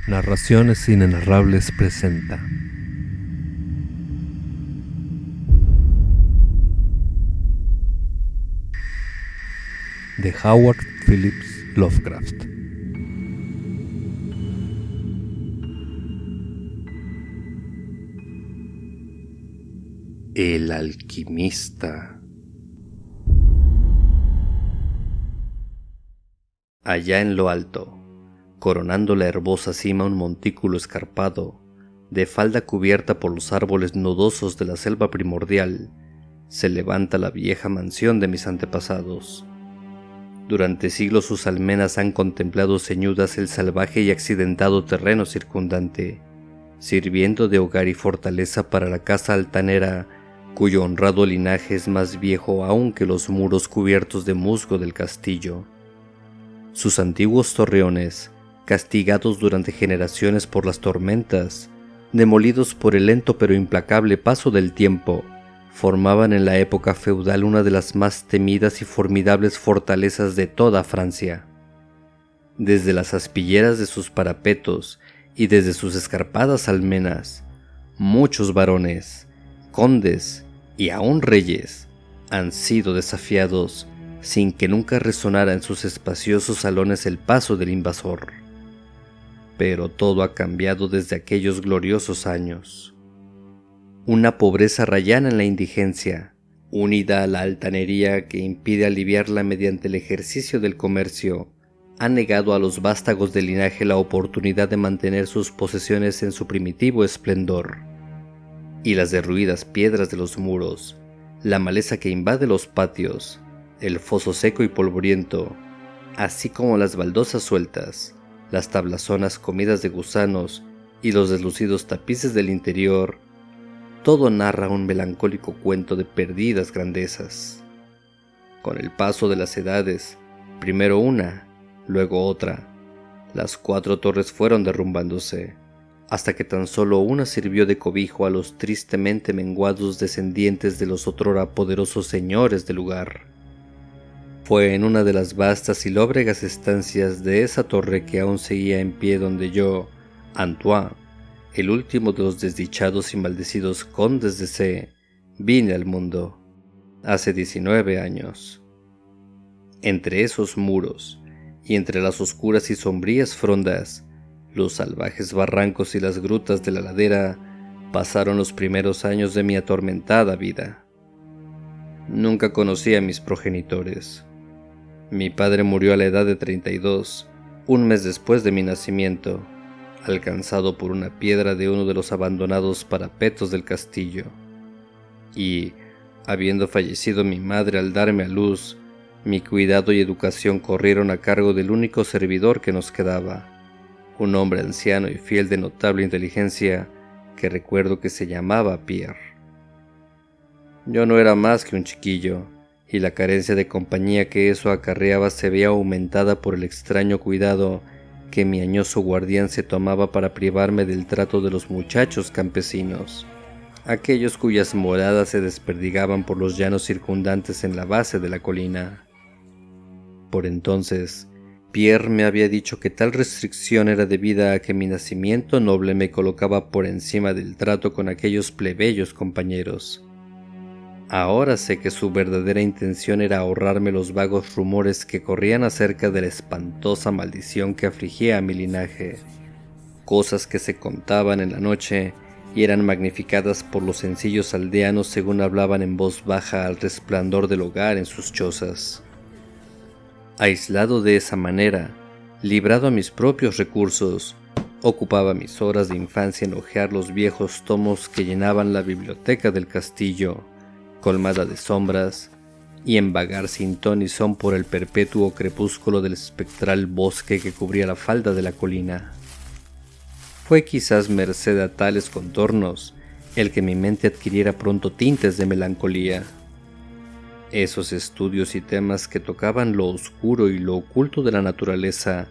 Narraciones Inenarrables presenta de Howard Phillips Lovecraft. El alquimista. Allá en lo alto, coronando la herbosa cima un montículo escarpado, de falda cubierta por los árboles nudosos de la selva primordial, se levanta la vieja mansión de mis antepasados. Durante siglos sus almenas han contemplado ceñudas el salvaje y accidentado terreno circundante, sirviendo de hogar y fortaleza para la casa altanera, cuyo honrado linaje es más viejo aún que los muros cubiertos de musgo del castillo. Sus antiguos torreones, castigados durante generaciones por las tormentas, demolidos por el lento pero implacable paso del tiempo, formaban en la época feudal una de las más temidas y formidables fortalezas de toda Francia. Desde las aspilleras de sus parapetos y desde sus escarpadas almenas, muchos varones, condes y aún reyes han sido desafiados sin que nunca resonara en sus espaciosos salones el paso del invasor. Pero todo ha cambiado desde aquellos gloriosos años. Una pobreza rayana en la indigencia, unida a la altanería que impide aliviarla mediante el ejercicio del comercio, ha negado a los vástagos del linaje la oportunidad de mantener sus posesiones en su primitivo esplendor. Y las derruidas piedras de los muros, la maleza que invade los patios, el foso seco y polvoriento, así como las baldosas sueltas, las tablazonas comidas de gusanos y los deslucidos tapices del interior, todo narra un melancólico cuento de perdidas grandezas. Con el paso de las edades, primero una, luego otra, las 4 torres fueron derrumbándose, hasta que tan solo una sirvió de cobijo a los tristemente menguados descendientes de los otrora poderosos señores del lugar. Fue en una de las vastas y lóbregas estancias de esa torre que aún seguía en pie donde yo, Antoine, el último de los desdichados y maldecidos condes de C, vine al mundo, hace 19 años. Entre esos muros, y entre las oscuras y sombrías frondas, los salvajes barrancos y las grutas de la ladera, pasaron los primeros años de mi atormentada vida. Nunca conocí a mis progenitores. Mi padre murió a la edad de 32, un mes después de mi nacimiento, alcanzado por una piedra de uno de los abandonados parapetos del castillo. Y, habiendo fallecido mi madre al darme a luz, mi cuidado y educación corrieron a cargo del único servidor que nos quedaba, un hombre anciano y fiel de notable inteligencia que recuerdo que se llamaba Pierre. Yo no era más que un chiquillo, y la carencia de compañía que eso acarreaba se veía aumentada por el extraño cuidado que mi añoso guardián se tomaba para privarme del trato de los muchachos campesinos, aquellos cuyas moradas se desperdigaban por los llanos circundantes en la base de la colina. Por entonces, Pierre me había dicho que tal restricción era debida a que mi nacimiento noble me colocaba por encima del trato con aquellos plebeyos compañeros. Ahora sé que su verdadera intención era ahorrarme los vagos rumores que corrían acerca de la espantosa maldición que afligía a mi linaje, cosas que se contaban en la noche y eran magnificadas por los sencillos aldeanos según hablaban en voz baja al resplandor del hogar en sus chozas. Aislado de esa manera, librado a mis propios recursos, ocupaba mis horas de infancia en hojear los viejos tomos que llenaban la biblioteca del castillo, colmada de sombras, y en vagar sin ton ni son por el perpetuo crepúsculo del espectral bosque que cubría la falda de la colina. Fue quizás merced a tales contornos el que mi mente adquiriera pronto tintes de melancolía. Esos estudios y temas que tocaban lo oscuro y lo oculto de la naturaleza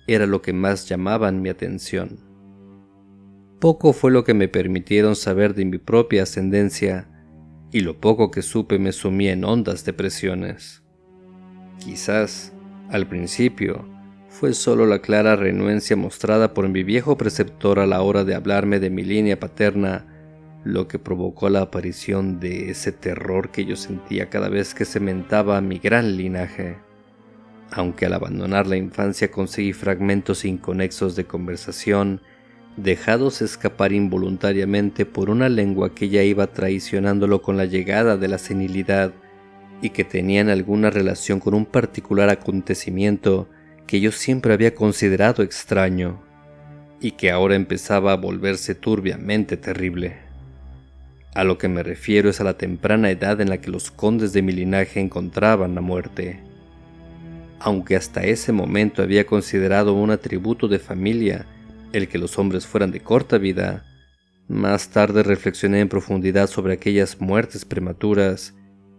era lo que más llamaban mi atención. Poco fue lo que me permitieron saber de mi propia ascendencia, y lo poco que supe me sumía en hondas depresiones. Quizás, al principio, Fue solo la clara renuencia mostrada por mi viejo preceptor a la hora de hablarme de mi línea paterna lo que provocó la aparición de ese terror que yo sentía cada vez que se mentaba mi gran linaje. Aunque al abandonar la infancia conseguí fragmentos inconexos de conversación, dejados escapar involuntariamente por una lengua que ya iba traicionándolo con la llegada de la senilidad y que tenían alguna relación con un particular acontecimiento que yo siempre había considerado extraño y que ahora empezaba a volverse turbiamente terrible. A lo que me refiero es a la temprana edad en la que los condes de mi linaje encontraban la muerte. Aunque hasta ese momento había considerado un atributo de familia el que los hombres fueran de corta vida, más tarde reflexioné en profundidad sobre aquellas muertes prematuras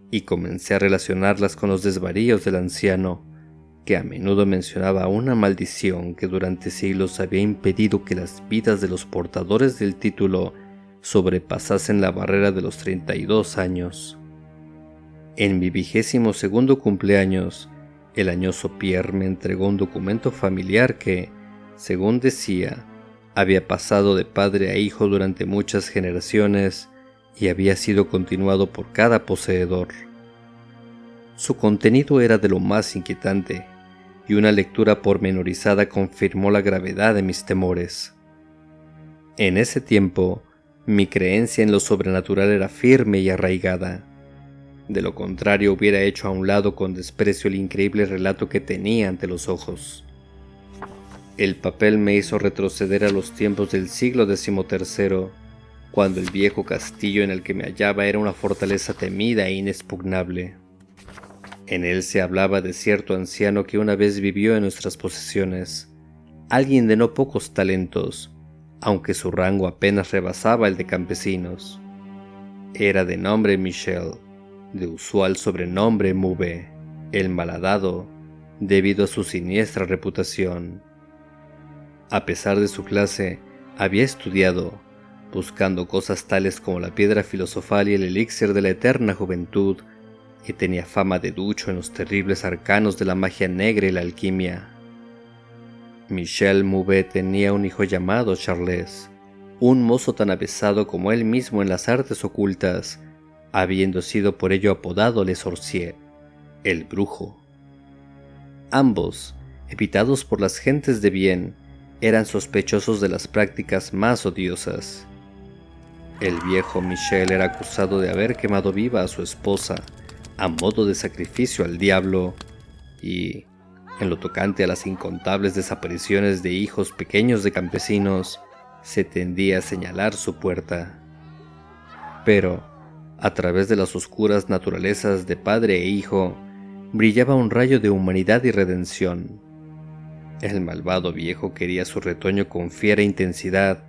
y comencé a relacionarlas con los desvaríos del anciano, que a menudo mencionaba una maldición que durante siglos había impedido que las vidas de los portadores del título sobrepasasen la barrera de los 32 años. En mi 22º cumpleaños, el añoso Pierre me entregó un documento familiar que, según decía, había pasado de padre a hijo durante muchas generaciones y había sido continuado por cada poseedor. Su contenido era de lo más inquietante, y una lectura pormenorizada confirmó la gravedad de mis temores. En ese tiempo, mi creencia en lo sobrenatural era firme y arraigada. De lo contrario, hubiera hecho a un lado con desprecio el increíble relato que tenía ante los ojos. El papel me hizo retroceder a los tiempos del siglo XIII, cuando el viejo castillo en el que me hallaba era una fortaleza temida e inexpugnable. En él se hablaba de cierto anciano que una vez vivió en nuestras posesiones, alguien de no pocos talentos, aunque su rango apenas rebasaba el de campesinos. Era de nombre Michel, de usual sobrenombre Mouvet, el malhadado, debido a su siniestra reputación. A pesar de su clase, había estudiado, buscando cosas tales como la piedra filosofal y el elixir de la eterna juventud, y tenía fama de ducho en los terribles arcanos de la magia negra y la alquimia. Michel Mouvet tenía un hijo llamado Charles, un mozo tan avesado como él mismo en las artes ocultas, habiendo sido por ello apodado Le Sorcier, el brujo. Ambos, evitados por las gentes de bien, eran sospechosos de las prácticas más odiosas. El viejo Michel era acusado de haber quemado viva a su esposa, a modo de sacrificio al diablo, y, en lo tocante a las incontables desapariciones de hijos pequeños de campesinos, se tendía a señalar su puerta. Pero, a través de las oscuras naturalezas de padre e hijo, brillaba un rayo de humanidad y redención. El malvado viejo quería a su retoño con fiera intensidad,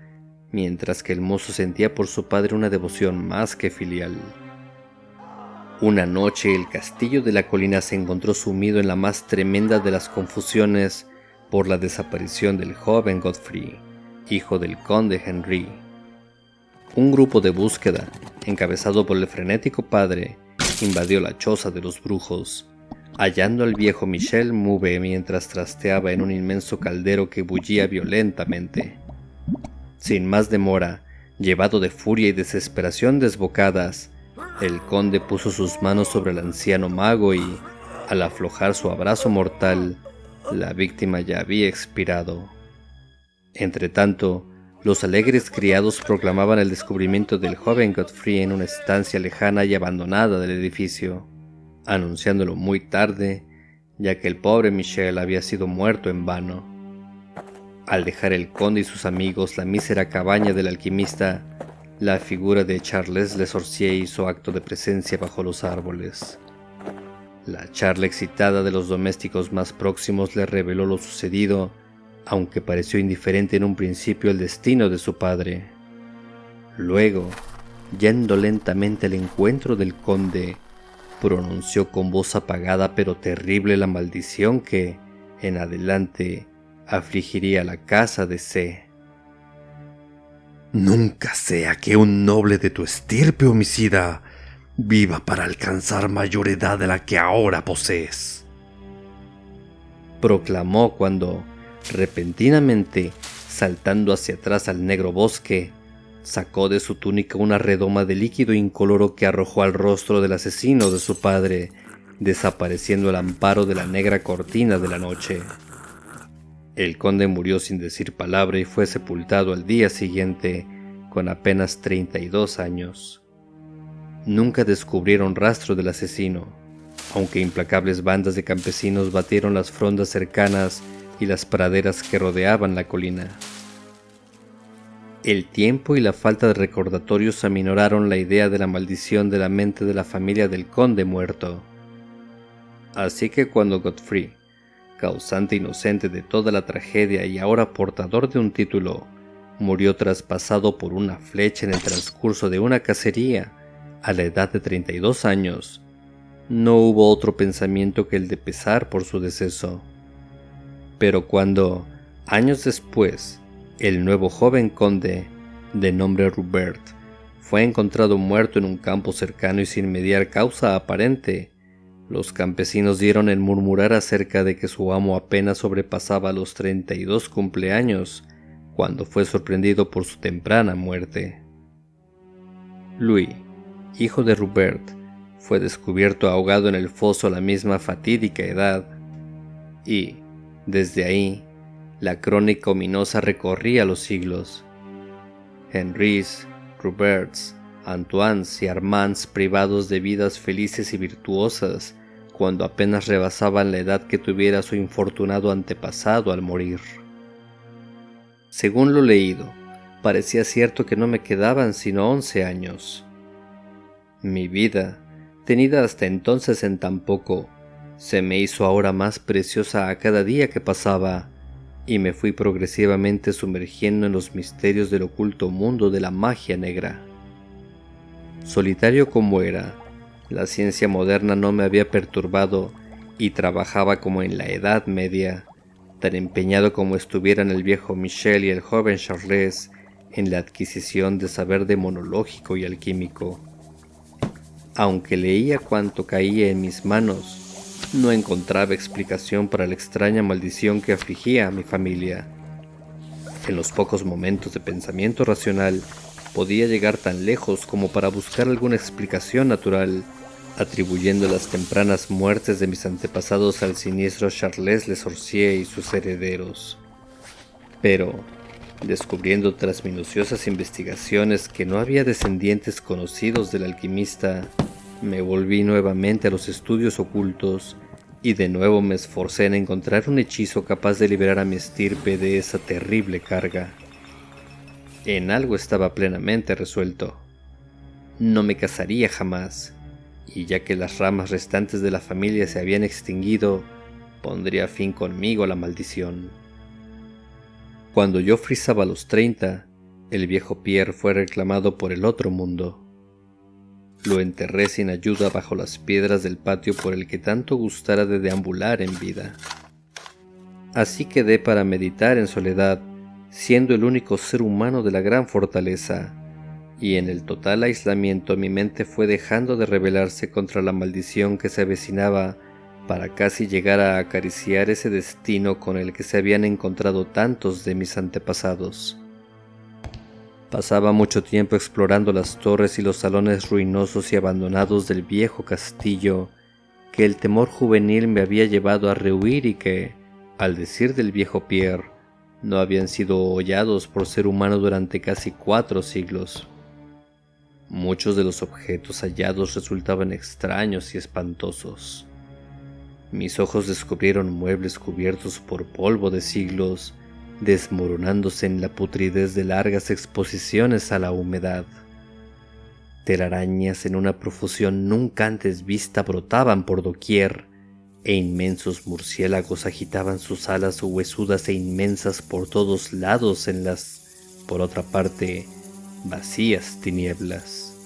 mientras que el mozo sentía por su padre una devoción más que filial. Una noche el castillo de la colina se encontró sumido en la más tremenda de las confusiones por la desaparición del joven Godfrey, hijo del conde Henry. Un grupo de búsqueda, encabezado por el frenético padre, invadió la choza de los brujos, hallando al viejo Michel Mouvet mientras trasteaba en un inmenso caldero que bullía violentamente. Sin más demora, llevado de furia y desesperación desbocadas, el conde puso sus manos sobre el anciano mago y, al aflojar su abrazo mortal, la víctima ya había expirado. Entretanto, los alegres criados proclamaban el descubrimiento del joven Godfrey en una estancia lejana y abandonada del edificio, anunciándolo muy tarde, ya que el pobre Michel había sido muerto en vano. Al dejar el conde y sus amigos la mísera cabaña del alquimista, la figura de Charles Le Sorcier hizo acto de presencia bajo los árboles. La charla excitada de los domésticos más próximos le reveló lo sucedido, aunque pareció indiferente en un principio el destino de su padre. Luego, yendo lentamente al encuentro del conde, pronunció con voz apagada pero terrible la maldición que, en adelante, afligiría la casa de C. Nunca sea que un noble de tu estirpe homicida viva para alcanzar mayor edad de la que ahora posees. proclamó cuando, repentinamente, saltando hacia atrás al negro bosque, sacó de su túnica una redoma de líquido incoloro que arrojó al rostro del asesino de su padre, desapareciendo al amparo de la negra cortina de la noche. El conde murió sin decir palabra y fue sepultado al día siguiente, con apenas 32 años. Nunca descubrieron rastro del asesino, aunque implacables bandas de campesinos batieron las frondas cercanas y las praderas que rodeaban la colina. El tiempo y la falta de recordatorios aminoraron la idea de la maldición de la mente de la familia del conde muerto. Así que cuando Godfrey, causante inocente de toda la tragedia y ahora portador de un título, murió traspasado por una flecha en el transcurso de una cacería, a la edad de 32 años, no hubo otro pensamiento que el de pesar por su deceso. Pero cuando, años después, el nuevo joven conde, de nombre Rupert, fue encontrado muerto en un campo cercano y sin mediar causa aparente, los campesinos dieron en murmurar acerca de que su amo apenas sobrepasaba los 32 cumpleaños cuando fue sorprendido por su temprana muerte. Louis, hijo de Rupert, fue descubierto ahogado en el foso a la misma fatídica edad, y, desde ahí, la crónica ominosa recorría los siglos. Henrys, Ruperts, Antoines y Armands privados de vidas felices y virtuosas cuando apenas rebasaban la edad que tuviera su infortunado antepasado al morir. Según lo leído, parecía cierto que no me quedaban sino 11 años. Mi vida, tenida hasta entonces en tan poco, se me hizo ahora más preciosa a cada día que pasaba, y me fui progresivamente sumergiendo en los misterios del oculto mundo de la magia negra. Solitario como era, la ciencia moderna no me había perturbado y trabajaba como en la Edad Media, tan empeñado como estuvieran el viejo Michel y el joven Charles en la adquisición de saber demonológico y alquímico. Aunque leía cuanto caía en mis manos, no encontraba explicación para la extraña maldición que afligía a mi familia. En los pocos momentos de pensamiento racional, podía llegar tan lejos como para buscar alguna explicación natural, atribuyendo las tempranas muertes de mis antepasados al siniestro Charles Le Sorcier y sus herederos. Pero, descubriendo tras minuciosas investigaciones que no había descendientes conocidos del alquimista, me volví nuevamente a los estudios ocultos y de nuevo me esforcé en encontrar un hechizo capaz de liberar a mi estirpe de esa terrible carga. En algo estaba plenamente resuelto. No me casaría jamás, y ya que las ramas restantes de la familia se habían extinguido, pondría fin conmigo a la maldición. Cuando yo frisaba los 30, el viejo Pierre fue reclamado por el otro mundo. Lo enterré sin ayuda bajo las piedras del patio por el que tanto gustara de deambular en vida. Así quedé para meditar en soledad, siendo el único ser humano de la gran fortaleza, y en el total aislamiento mi mente fue dejando de rebelarse contra la maldición que se avecinaba para casi llegar a acariciar ese destino con el que se habían encontrado tantos de mis antepasados. Pasaba mucho tiempo explorando las torres y los salones ruinosos y abandonados del viejo castillo que el temor juvenil me había llevado a rehuir y que, al decir del viejo Pierre, no habían sido hollados por ser humano durante casi 4 siglos. Muchos de los objetos hallados resultaban extraños y espantosos. Mis ojos descubrieron muebles cubiertos por polvo de siglos, desmoronándose en la putridez de largas exposiciones a la humedad. Telarañas en una profusión nunca antes vista brotaban por doquier, e inmensos murciélagos agitaban sus alas huesudas e inmensas por todos lados en las, por otra parte, vacías tinieblas.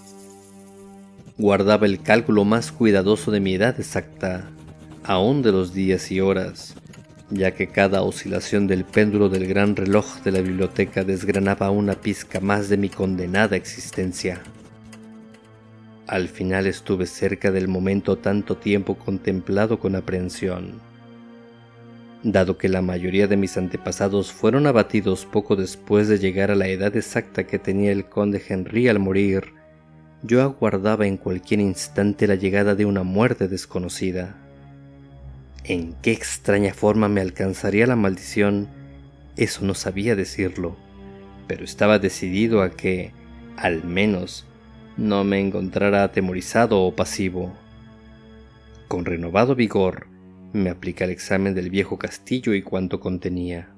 Guardaba el cálculo más cuidadoso de mi edad exacta, aún de los días y horas, ya que cada oscilación del péndulo del gran reloj de la biblioteca desgranaba una pizca más de mi condenada existencia. Al final estuve cerca del momento tanto tiempo contemplado con aprehensión. Dado que la mayoría de mis antepasados fueron abatidos poco después de llegar a la edad exacta que tenía el conde Henry al morir, yo aguardaba en cualquier instante la llegada de una muerte desconocida. ¿En qué extraña forma me alcanzaría la maldición? Eso no sabía decirlo, pero estaba decidido a que, al menos, no me encontrara atemorizado o pasivo. Con renovado vigor, me apliqué al examen del viejo castillo y cuanto contenía.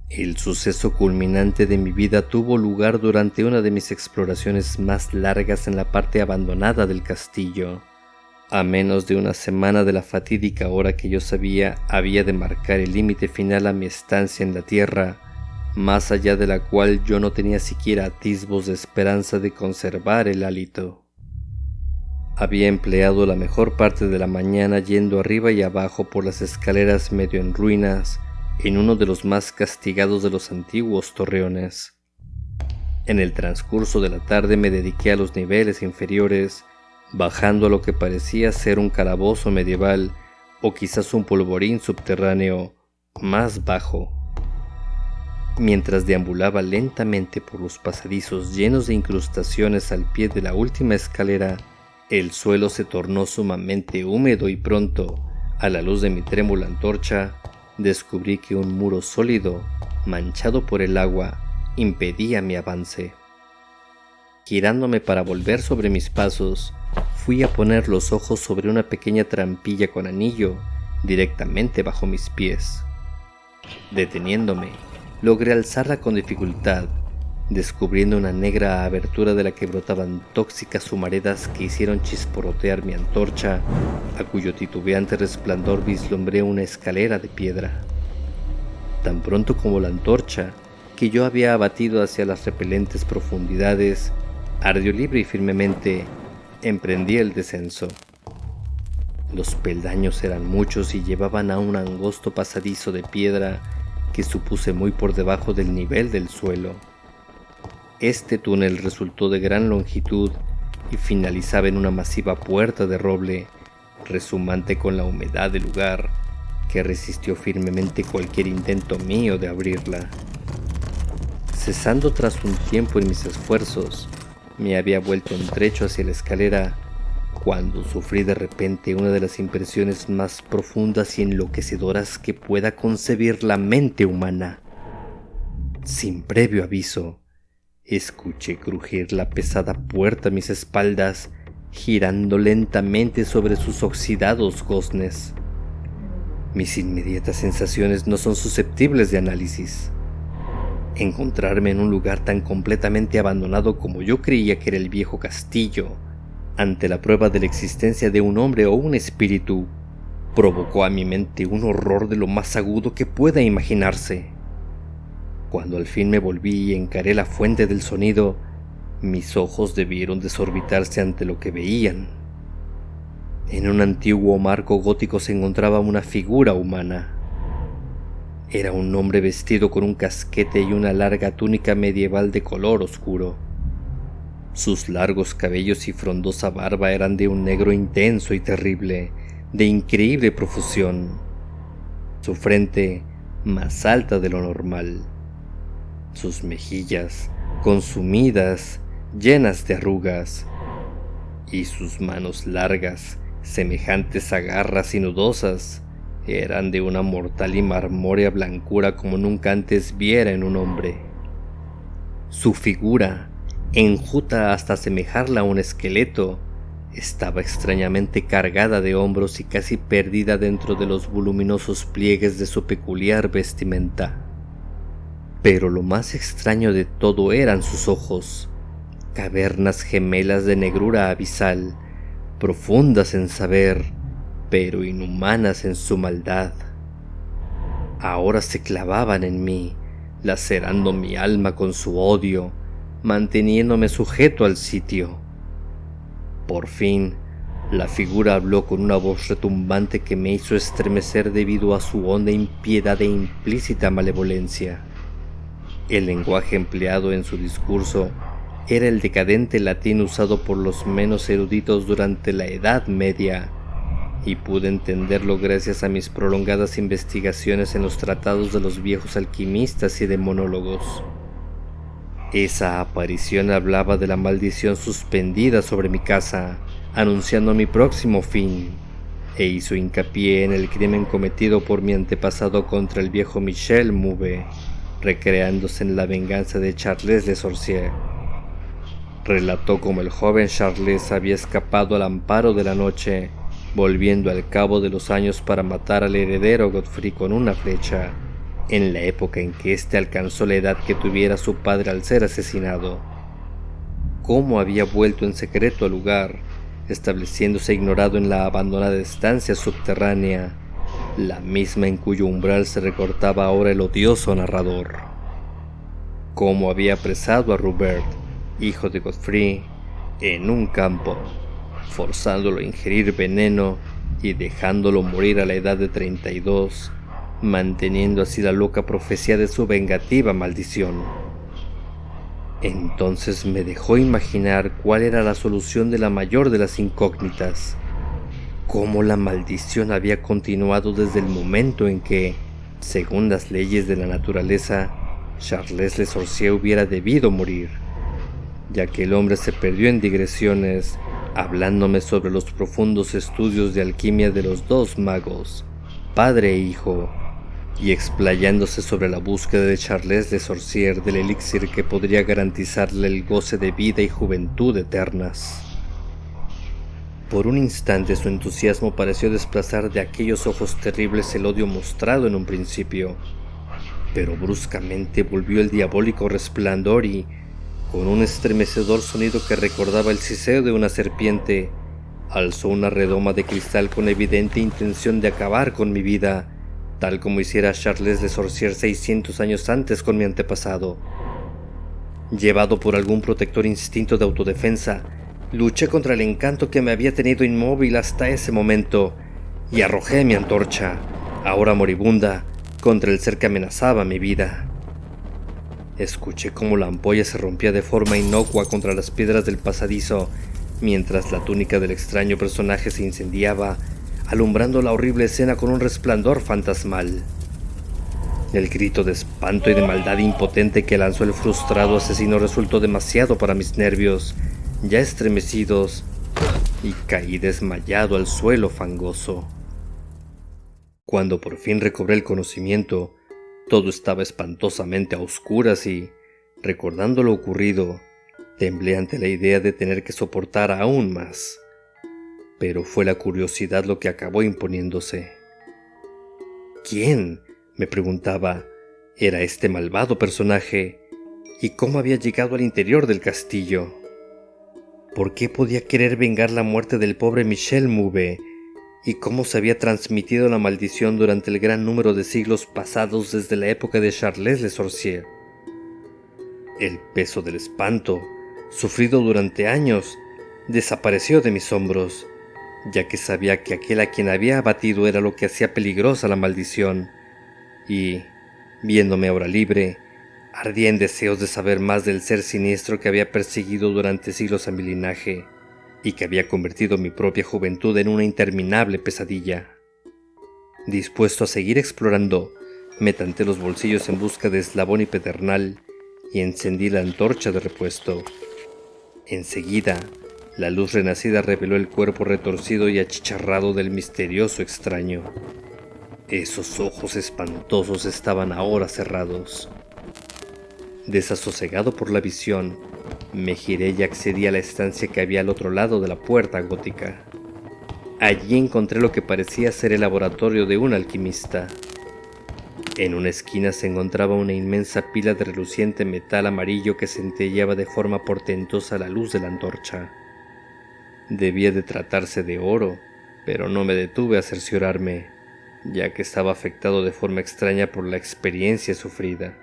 El suceso culminante de mi vida tuvo lugar durante una de mis exploraciones más largas en la parte abandonada del castillo. A menos de una semana de la fatídica hora que yo sabía había de marcar el límite final a mi estancia en la tierra, más allá de la cual yo no tenía siquiera atisbos de esperanza de conservar el hálito. Había empleado la mejor parte de la mañana yendo arriba y abajo por las escaleras medio en ruinas, en uno de los más castigados de los antiguos torreones. En el transcurso de la tarde me dediqué a los niveles inferiores, bajando a lo que parecía ser un calabozo medieval o quizás un polvorín subterráneo más bajo. Mientras deambulaba lentamente por los pasadizos llenos de incrustaciones al pie de la última escalera, el suelo se tornó sumamente húmedo y pronto, a la luz de mi trémula antorcha, descubrí que un muro sólido, manchado por el agua, impedía mi avance. Girándome para volver sobre mis pasos, fui a poner los ojos sobre una pequeña trampilla con anillo directamente bajo mis pies. Deteniéndome, logré alzarla con dificultad, descubriendo una negra abertura de la que brotaban tóxicas humaredas que hicieron chisporrotear mi antorcha, a cuyo titubeante resplandor vislumbré una escalera de piedra. Tan pronto como la antorcha, que yo había abatido hacia las repelentes profundidades, ardió libre y firmemente, emprendí el descenso. Los peldaños eran muchos y llevaban a un angosto pasadizo de piedra que supuse muy por debajo del nivel del suelo. Este túnel resultó de gran longitud y finalizaba en una masiva puerta de roble, resumante con la humedad del lugar, que resistió firmemente cualquier intento mío de abrirla. Cesando tras un tiempo en mis esfuerzos, me había vuelto un trecho hacia la escalera, cuando sufrí de repente una de las impresiones más profundas y enloquecedoras que pueda concebir la mente humana. Sin previo aviso, escuché crujir la pesada puerta a mis espaldas, girando lentamente sobre sus oxidados goznes. Mis inmediatas sensaciones no son susceptibles de análisis. Encontrarme en un lugar tan completamente abandonado como yo creía que era el viejo castillo, ante la prueba de la existencia de un hombre o un espíritu, provocó a mi mente un horror de lo más agudo que pueda imaginarse. Cuando al fin me volví y encaré la fuente del sonido, mis ojos debieron desorbitarse ante lo que veían. En un antiguo marco gótico se encontraba una figura humana. Era un hombre vestido con un casquete y una larga túnica medieval de color oscuro. Sus largos cabellos y frondosa barba eran de un negro intenso y terrible, de increíble profusión. Su frente, más alta de lo normal. Sus mejillas, consumidas, llenas de arrugas, y sus manos largas, semejantes a garras y nudosas, eran de una mortal y marmórea blancura como nunca antes viera en un hombre. Su figura, enjuta hasta asemejarla a un esqueleto, estaba extrañamente cargada de hombros y casi perdida dentro de los voluminosos pliegues de su peculiar vestimenta. Pero lo más extraño de todo eran sus ojos, cavernas gemelas de negrura abisal, profundas en saber, pero inhumanas en su maldad. Ahora se clavaban en mí, lacerando mi alma con su odio, manteniéndome sujeto al sitio. Por fin, la figura habló con una voz retumbante que me hizo estremecer debido a su honda impiedad e implícita malevolencia. El lenguaje empleado en su discurso era el decadente latín usado por los menos eruditos durante la Edad Media, y pude entenderlo gracias a mis prolongadas investigaciones en los tratados de los viejos alquimistas y demonólogos. Esa aparición hablaba de la maldición suspendida sobre mi casa, anunciando mi próximo fin, e hizo hincapié en el crimen cometido por mi antepasado contra el viejo Michel Mouvet, recreándose en la venganza de Charles Le Sorcier. Relató cómo el joven Charles había escapado al amparo de la noche, volviendo al cabo de los años para matar al heredero Godfrey con una flecha, en la época en que éste alcanzó la edad que tuviera su padre al ser asesinado. Cómo había vuelto en secreto al lugar, estableciéndose ignorado en la abandonada estancia subterránea, la misma en cuyo umbral se recortaba ahora el odioso narrador. Cómo había apresado a Rupert, hijo de Godfrey, en un campo, forzándolo a ingerir veneno y dejándolo morir a la edad de 32, manteniendo así la loca profecía de su vengativa maldición. Entonces me dejó imaginar cuál era la solución de la mayor de las incógnitas, cómo la maldición había continuado desde el momento en que, según las leyes de la naturaleza, Charles Le Sorcier hubiera debido morir, ya que el hombre se perdió en digresiones, hablándome sobre los profundos estudios de alquimia de los dos magos, padre e hijo, y explayándose sobre la búsqueda de Charles Le Sorcier del elixir que podría garantizarle el goce de vida y juventud eternas. Por un instante su entusiasmo pareció desplazar de aquellos ojos terribles el odio mostrado en un principio, pero bruscamente volvió el diabólico resplandor y, con un estremecedor sonido que recordaba el siseo de una serpiente, alzó una redoma de cristal con evidente intención de acabar con mi vida, tal como hiciera Charles Le Sorcier 600 años antes con mi antepasado. Llevado por algún protector instinto de autodefensa, luché contra el encanto que me había tenido inmóvil hasta ese momento y arrojé mi antorcha, ahora moribunda, contra el ser que amenazaba mi vida. Escuché cómo la ampolla se rompía de forma inocua contra las piedras del pasadizo, mientras la túnica del extraño personaje se incendiaba, alumbrando la horrible escena con un resplandor fantasmal. El grito de espanto y de maldad impotente que lanzó el frustrado asesino resultó demasiado para mis nervios, ya estremecidos, y caí desmayado al suelo fangoso. Cuando por fin recobré el conocimiento, todo estaba espantosamente a oscuras y, recordando lo ocurrido, temblé ante la idea de tener que soportar aún más. Pero fue la curiosidad lo que acabó imponiéndose. ¿Quién, me preguntaba, era este malvado personaje? ¿Y cómo había llegado al interior del castillo? ¿Por qué podía querer vengar la muerte del pobre Michel Mouvet? ¿Y cómo se había transmitido la maldición durante el gran número de siglos pasados desde la época de Charles Le Sorcier? El peso del espanto, sufrido durante años, desapareció de mis hombros, ya que sabía que aquel a quien había abatido era lo que hacía peligrosa la maldición, y, viéndome ahora libre, ardía en deseos de saber más del ser siniestro que había perseguido durante siglos a mi linaje, y que había convertido mi propia juventud en una interminable pesadilla. Dispuesto a seguir explorando, me tanteé los bolsillos en busca de eslabón y pedernal, y encendí la antorcha de repuesto. Enseguida, la luz renacida reveló el cuerpo retorcido y achicharrado del misterioso extraño. Esos ojos espantosos estaban ahora cerrados. Desasosegado por la visión, me giré y accedí a la estancia que había al otro lado de la puerta gótica. Allí encontré lo que parecía ser el laboratorio de un alquimista. En una esquina se encontraba una inmensa pila de reluciente metal amarillo que centelleaba de forma portentosa a la luz de la antorcha. Debía de tratarse de oro, pero no me detuve a cerciorarme, ya que estaba afectado de forma extraña por la experiencia sufrida.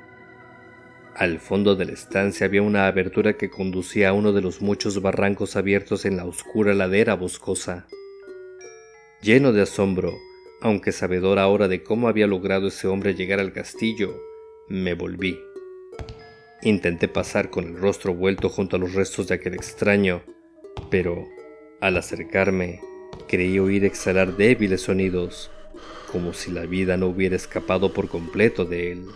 Al fondo de la estancia había una abertura que conducía a uno de los muchos barrancos abiertos en la oscura ladera boscosa. Lleno de asombro, aunque sabedor ahora de cómo había logrado ese hombre llegar al castillo, me volví. Intenté pasar con el rostro vuelto junto a los restos de aquel extraño, pero, al acercarme, Creí oír exhalar débiles sonidos, como si la vida no hubiera escapado por completo de él.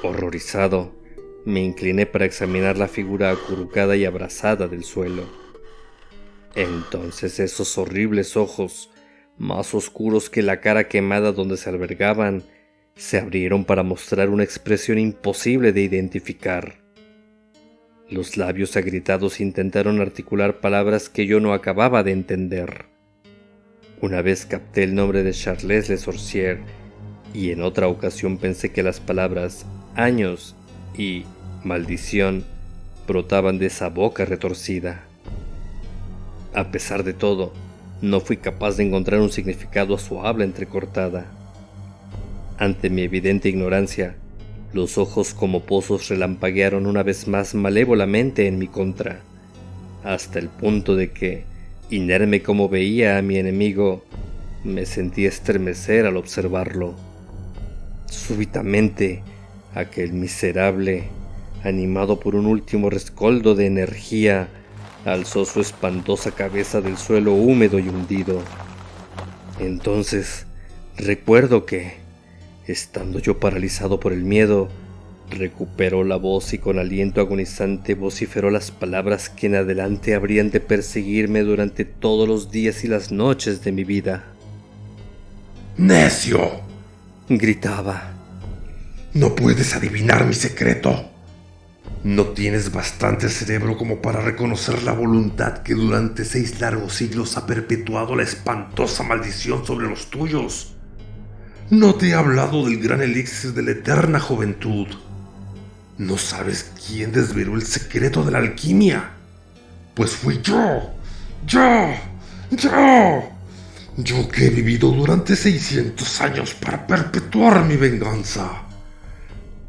Horrorizado, me incliné para examinar la figura acurrucada y abrazada del suelo. Entonces esos horribles ojos, más oscuros que la cara quemada donde se albergaban, se abrieron para mostrar una expresión imposible de identificar. Los labios agrietados intentaron articular palabras que yo no acababa de entender. Una vez capté el nombre de Charles Le Sorcier, y en otra ocasión pensé que las palabras años y maldición brotaban de esa boca retorcida. A pesar de todo, no fui capaz de encontrar un significado a su habla entrecortada. Ante mi evidente ignorancia, los ojos como pozos relampaguearon una vez más malévolamente en mi contra, hasta el punto de que, inerme como veía a mi enemigo, me sentí estremecer al observarlo. Súbitamente, aquel miserable, animado por un último rescoldo de energía, alzó su espantosa cabeza del suelo húmedo y hundido. Entonces, recuerdo que, estando yo paralizado por el miedo, recuperó la voz y con aliento agonizante vociferó las palabras que en adelante habrían de perseguirme durante todos los días y las noches de mi vida. ¡Necio!, gritaba. No puedes adivinar mi secreto. No tienes bastante cerebro como para reconocer la voluntad que durante 6 largos siglos ha perpetuado la espantosa maldición sobre los tuyos. No te he hablado del gran elixir de la eterna juventud. ¿No sabes quién desveló el secreto de la alquimia? Pues fui yo. Yo que he vivido durante 600 años para perpetuar mi venganza.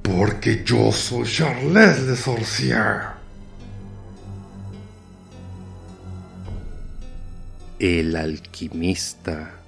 Porque yo soy Charles Le Sorcier. El alquimista.